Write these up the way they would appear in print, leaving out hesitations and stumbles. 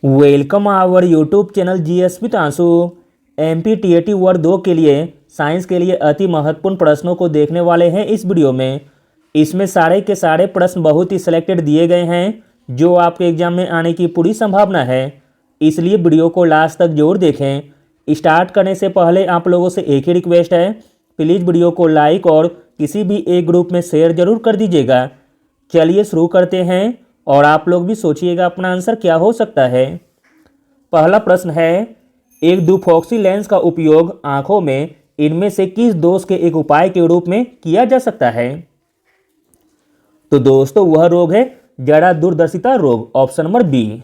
Welcome our YouTube channel GS with Ansu. MPTET वर्ग 2 के लिए साइंस के लिए अति महत्वपूर्ण प्रश्नों को देखने वाले हैं इस वीडियो में। इसमें सारे के सारे प्रश्न बहुत ही सिलेक्टेड दिए गए हैं जो आपके एग्जाम में आने की पूरी संभावना है, इसलिए वीडियो को लास्ट तक जरूर देखें। स्टार्ट करने से पहले आप लोगों से एक ही रिक्वेस्ट है, प्लीज़ वीडियो को लाइक और किसी भी एक ग्रुप में शेयर जरूर कर दीजिएगा। चलिए शुरू करते हैं और आप लोग भी सोचिएगा अपना आंसर क्या हो सकता है। पहला प्रश्न है, एक दुफॉक्सी लेंस का उपयोग आंखों में इनमें से किस दोष के एक उपाय के रूप में किया जा सकता है? तो दोस्तों वह रोग है जरा दूरदर्शिता रोग, ऑप्शन नंबर बी।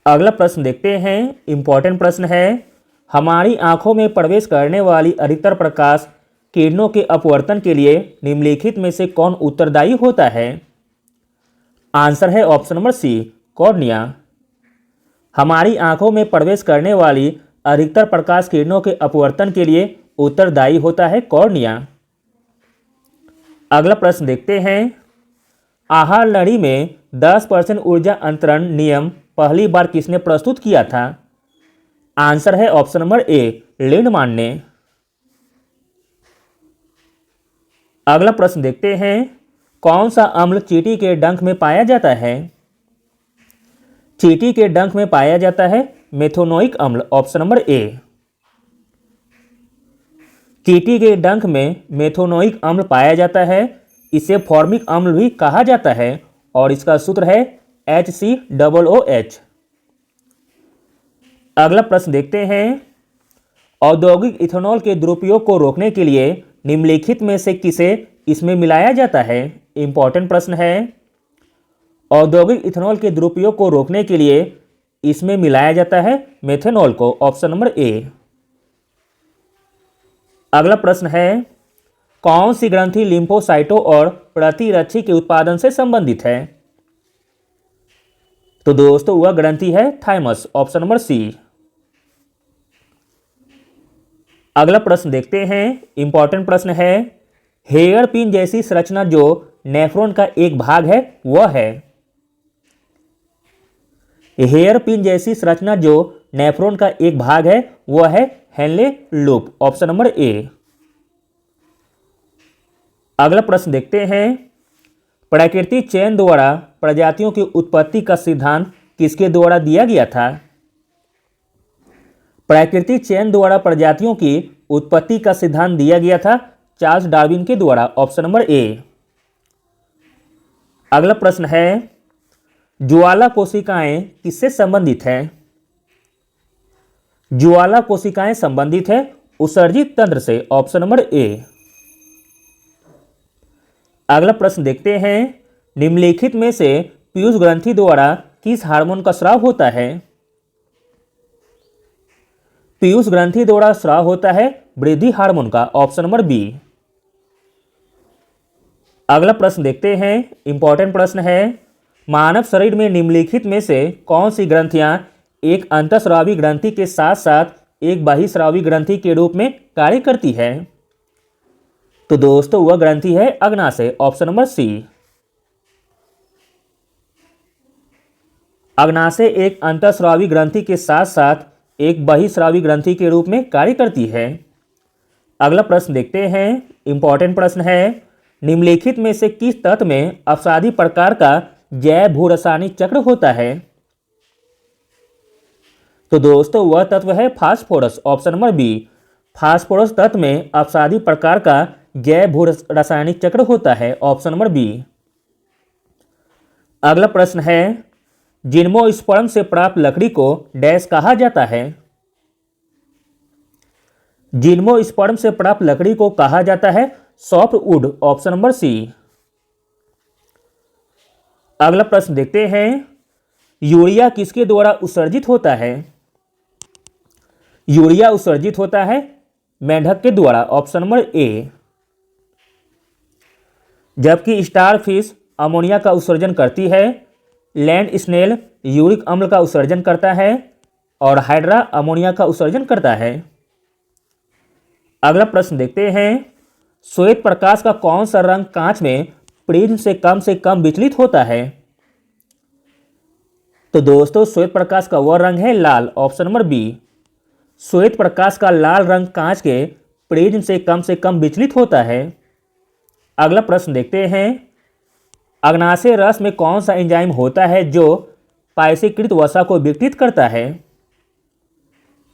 अगला प्रश्न देखते हैं, इंपॉर्टेंट प्रश्न है, हमारी आंखों में प्रवेश करने वाली अधिकतर प्रकाश किरणों के अपवर्तन के लिए निम्नलिखित में से कौन उत्तरदायी होता है? आंसर है ऑप्शन नंबर सी, कॉर्निया। हमारी आंखों में प्रवेश करने वाली अधिकतर प्रकाश किरणों के अपवर्तन के लिए उत्तरदायी होता है कॉर्निया। अगला प्रश्न देखते हैं, आहार लड़ी में 10% ऊर्जा अंतरण नियम पहली बार किसने प्रस्तुत किया था? आंसर है ऑप्शन नंबर ए, लिंडमान ने। अगला प्रश्न देखते हैं, कौन सा अम्ल चींटी के डंक में पाया जाता है? चींटी के डंक में पाया जाता है मेथोनोइक अम्ल, ऑप्शन नंबर ए। चींटी के डंक में मेथोनोइक अम्ल पाया जाता है, इसे फॉर्मिक अम्ल भी कहा जाता है और इसका सूत्र है HCOOH। अगला प्रश्न देखते हैं, औद्योगिक इथेनॉल के दुरुपयोग को रोकने के लिए निम्नलिखित में से किसे इसमें मिलाया जाता है? इंपॉर्टेंट प्रश्न है, औद्योगिक इथेनॉल के दुरुपयोग को रोकने के लिए इसमें मिलाया जाता है मेथेनॉल को, ऑप्शन नंबर ए। अगला प्रश्न है, कौन सी ग्रंथि लिम्फोसाइटों और प्रतिरक्षी के उत्पादन से संबंधित है? तो दोस्तों वह ग्रंथि है थाइमस, ऑप्शन नंबर सी। अगला प्रश्न देखते हैं, इंपॉर्टेंट प्रश्न है, हेयर पिन जैसी संरचना जो नेफ्रॉन का एक भाग है वह है? हेयर पिन जैसी संरचना जो नेफ्रॉन का एक भाग है वह है Henle loop, option number A. अगला प्रश्न देखते हैं, प्राकृतिक चयन द्वारा प्रजातियों की उत्पत्ति का सिद्धांत किसके द्वारा दिया गया था? प्राकृतिक चयन द्वारा प्रजातियों की उत्पत्ति का सिद्धांत दिया गया था चार्ल्स डार्विन के द्वारा, ऑप्शन नंबर ए। अगला प्रश्न है, ज्वाला कोशिकाएं किससे संबंधित है? ज्वाला कोशिकाएं संबंधित है उत्सर्जित तंत्र से, ऑप्शन नंबर ए। अगला प्रश्न देखते हैं, निम्नलिखित में से पीयूष ग्रंथि द्वारा किस हार्मोन का स्राव होता है? पीयूष ग्रंथि द्वारा स्राव होता है वृद्धि हार्मोन का, ऑप्शन नंबर बी। अगला प्रश्न देखते हैं, इंपॉर्टेंट प्रश्न है, मानव शरीर में निम्नलिखित में से कौन सी ग्रंथियां एक अंतःस्रावी ग्रंथि के साथ साथ एक बहिःस्रावी ग्रंथि के रूप में कार्य करती है? तो दोस्तों वह ग्रंथि है अग्नाशय, ऑप्शन नंबर सी। अग्नाशय एक अंतःस्रावी ग्रंथि के साथ साथ एक बहिःस्रावी ग्रंथि के रूप में कार्य करती है। अगला प्रश्न देखते हैं, इंपॉर्टेंट प्रश्न है, निम्नलिखित में से किस तत्व में अपसादी प्रकार का जैव भूरासायनिक चक्र होता है? तो दोस्तों वह तत्व है phosphorus, option number B. Phosphorus तत्व में अपसादी प्रकार का जैव भूरासायनिक चक्र होता है, ऑप्शन नंबर बी। अगला प्रश्न है, जिम्नोस्पर्म से प्राप्त लकड़ी को डैश कहा जाता है? जिम्नोस्पर्म से प्राप्त लकड़ी को कहा जाता है सॉफ्टवुड, ऑप्शन नंबर सी। अगला प्रश्न देखते हैं, यूरिया किसके द्वारा उत्सर्जित होता है? यूरिया उत्सर्जित होता है मेंढक के द्वारा, ऑप्शन नंबर ए। जबकि स्टारफिश अमोनिया का उत्सर्जन करती है, लैंड स्नेल यूरिक अम्ल का उत्सर्जन करता है और हाइड्रा अमोनिया का उत्सर्जन करता है। अगला प्रश्न देखते हैं, श्वेत प्रकाश का कौन सा रंग कांच में प्रिज्म से कम विचलित होता है? तो दोस्तों श्वेत प्रकाश का वह रंग है लाल, ऑप्शन नंबर बी। श्वेत प्रकाश का लाल रंग कांच के प्रिज्म से कम विचलित होता है। अगला प्रश्न देखते हैं, अग्नाशय रस में कौन सा एंजाइम होता है जो पायसीकृत वसा को विघटित करता है?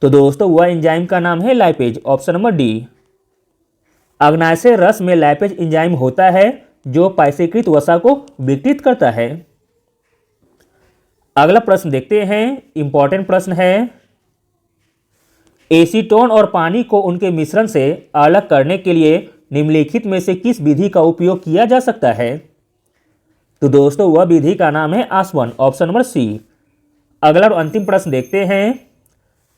तो दोस्तों वह एंजाइम का नाम है लाइपेज, ऑप्शन नंबर डी। अग्नाशय रस में लाइपेज एंजाइम होता है जो पायसीकृत वसा को विघटित करता है। अगला प्रश्न देखते हैं, इंपॉर्टेंट प्रश्न है, एसीटोन और पानी को उनके मिश्रण से अलग करने के लिए निम्नलिखित में से किस विधि का उपयोग किया जा सकता है? तो दोस्तों वह विधि का नाम है आसवन, ऑप्शन नंबर सी। अगला और अंतिम प्रश्न देखते हैं,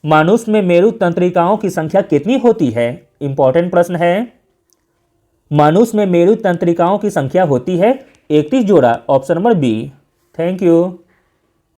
मनुष्य में मेरु तंत्रिकाओं की संख्या कितनी होती है? इंपॉर्टेंट प्रश्न है। मनुष्य में मेरु तंत्रिकाओं की संख्या होती है 31 जोड़ा, option number B. Thank you.